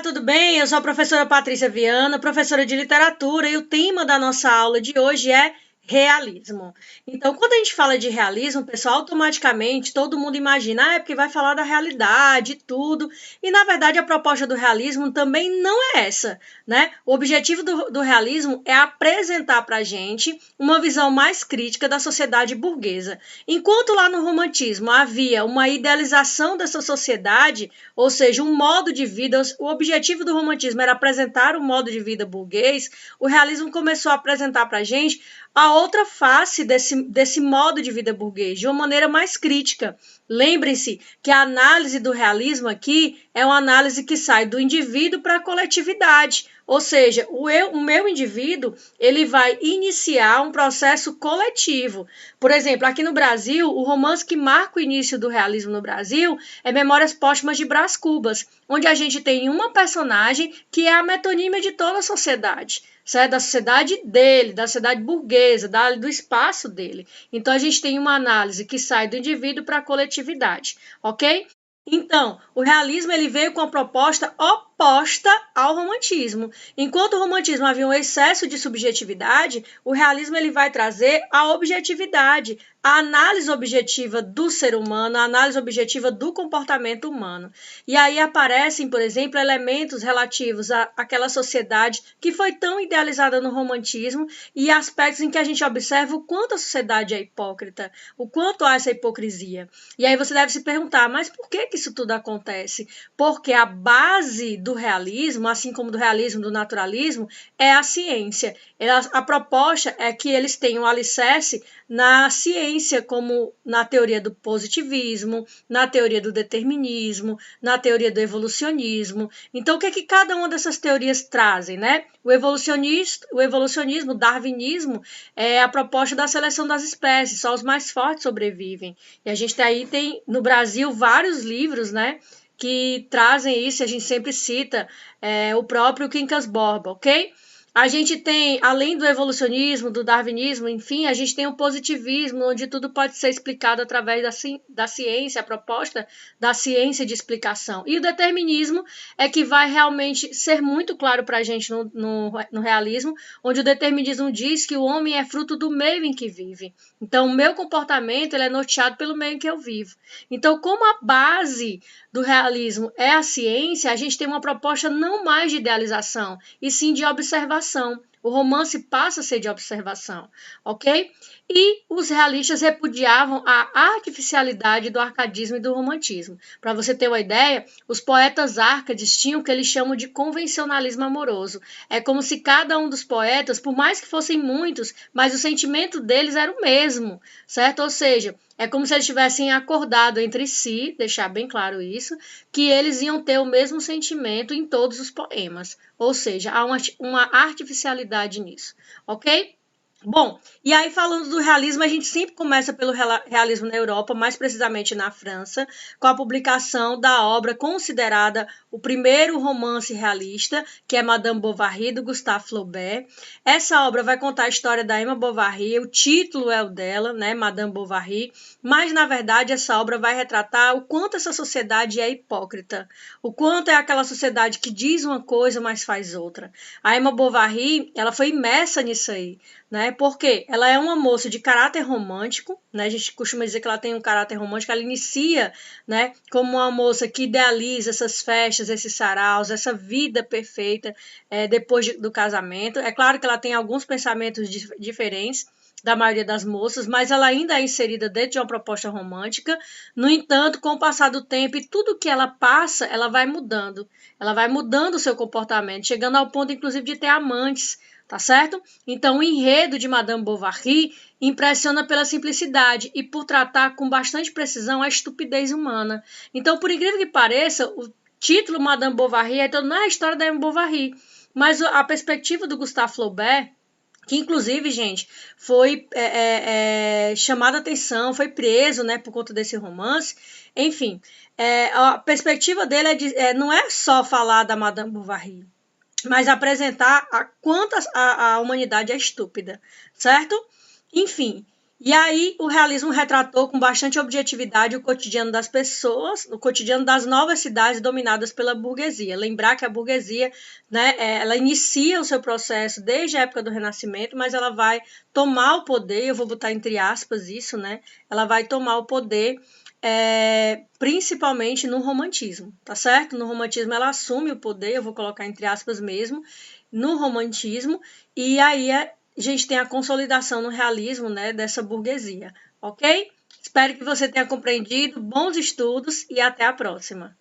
tudo bem? Eu sou a professora Patrícia Viana, professora de literatura, e o tema da nossa aula de hoje é realismo. Então, quando a gente fala de realismo, pessoal, automaticamente todo mundo imagina, é porque vai falar da realidade e tudo, e na verdade a proposta do realismo também não é essa, né? O objetivo do realismo é apresentar para a gente uma visão mais crítica da sociedade burguesa. Enquanto lá no romantismo havia uma idealização dessa sociedade, ou seja, um modo de vida, o objetivo do romantismo era apresentar um modo de vida burguês, o realismo começou a apresentar para a gente a outra face desse modo de vida burguês, de uma maneira mais crítica. Lembrem-se que a análise do realismo aqui é uma análise que sai do indivíduo para a coletividade, ou seja, o meu indivíduo ele vai iniciar um processo coletivo. Por exemplo, aqui no Brasil, o romance que marca o início do realismo no Brasil é Memórias Póstumas de Brás Cubas, onde a gente tem uma personagem que é a metonímia de toda a sociedade, certo? Da sociedade dele, da sociedade burguesa, do espaço dele. Então, a gente tem uma análise que sai do indivíduo para a coletividade, ok? Então, o realismo ele veio com a proposta oposta ao romantismo. Enquanto o romantismo havia um excesso de subjetividade, o realismo ele vai trazer a objetividade, a análise objetiva do ser humano, a análise objetiva do comportamento humano. E aí aparecem, por exemplo, elementos relativos àquela sociedade que foi tão idealizada no romantismo e aspectos em que a gente observa o quanto a sociedade é hipócrita, o quanto há essa hipocrisia. E aí você deve se perguntar, mas por que isso tudo acontece? Porque a base do realismo, assim como do realismo, do naturalismo, é a ciência. A proposta é que eles tenham alicerce na ciência, como na teoria do positivismo, na teoria do determinismo, na teoria do evolucionismo. Então, o que é que cada uma dessas teorias trazem, né? O evolucionismo, o darwinismo, é a proposta da seleção das espécies, só os mais fortes sobrevivem. E a gente tem no Brasil vários livros, né, que trazem isso, a gente sempre cita o próprio Quincas Borba, ok? A gente tem, além do evolucionismo, do darwinismo, enfim, a gente tem o positivismo, onde tudo pode ser explicado através da ciência, a proposta da ciência de explicação. E o determinismo é que vai realmente ser muito claro para a gente no realismo, onde o determinismo diz que o homem é fruto do meio em que vive. Então, o meu comportamento ele é norteado pelo meio em que eu vivo. Então, como a base do realismo é a ciência, a gente tem uma proposta não mais de idealização, e sim de observação. O romance passa a ser de observação, ok? E os realistas repudiavam a artificialidade do arcadismo e do romantismo. Para você ter uma ideia, os poetas árcades tinham o que eles chamam de convencionalismo amoroso. É como se cada um dos poetas, por mais que fossem muitos, mas o sentimento deles era o mesmo, certo? Ou seja, é como se eles tivessem acordado entre si, deixar bem claro isso, que eles iam ter o mesmo sentimento em todos os poemas. Ou seja, há uma artificialidade nisso, ok? Bom, e aí falando do realismo, a gente sempre começa pelo realismo na Europa, mais precisamente na França, com a publicação da obra considerada o primeiro romance realista, que é Madame Bovary, do Gustave Flaubert. Essa obra vai contar a história da Emma Bovary, o título é o dela, né, Madame Bovary, mas na verdade essa obra vai retratar o quanto essa sociedade é hipócrita, o quanto é aquela sociedade que diz uma coisa, mas faz outra. A Emma Bovary, ela foi imersa nisso aí, né? Porque ela é uma moça de caráter romântico, né? A gente costuma dizer que ela tem um caráter romântico, ela inicia, né, como uma moça que idealiza essas festas, esses saraus, essa vida perfeita depois do casamento. É claro que ela tem alguns pensamentos diferentes da maioria das moças, mas ela ainda é inserida dentro de uma proposta romântica. No entanto, com o passar do tempo e tudo que ela passa, ela vai mudando o seu comportamento, chegando ao ponto, inclusive, de ter amantes, tá certo? Então, o enredo de Madame Bovary impressiona pela simplicidade e por tratar com bastante precisão a estupidez humana. Então, por incrível que pareça, o título Madame Bovary então, não é a história da Madame Bovary, mas a perspectiva do Gustave Flaubert, que inclusive, gente, foi chamado a atenção, foi preso, né, por conta desse romance. Enfim, a perspectiva dele não é só falar da Madame Bovary, mas apresentar a quanto a humanidade é estúpida, certo? Enfim, E aí o realismo retratou com bastante objetividade o cotidiano das pessoas, o cotidiano das novas cidades dominadas pela burguesia. Lembrar que a burguesia, né, ela inicia o seu processo desde a época do Renascimento, mas ela vai tomar o poder, eu vou botar entre aspas isso, né? Ela vai tomar o poder principalmente no romantismo, tá certo? No romantismo ela assume o poder, eu vou colocar entre aspas mesmo, no romantismo, e aí a gente tem a consolidação no realismo, né, dessa burguesia, ok? Espero que você tenha compreendido, bons estudos e até a próxima!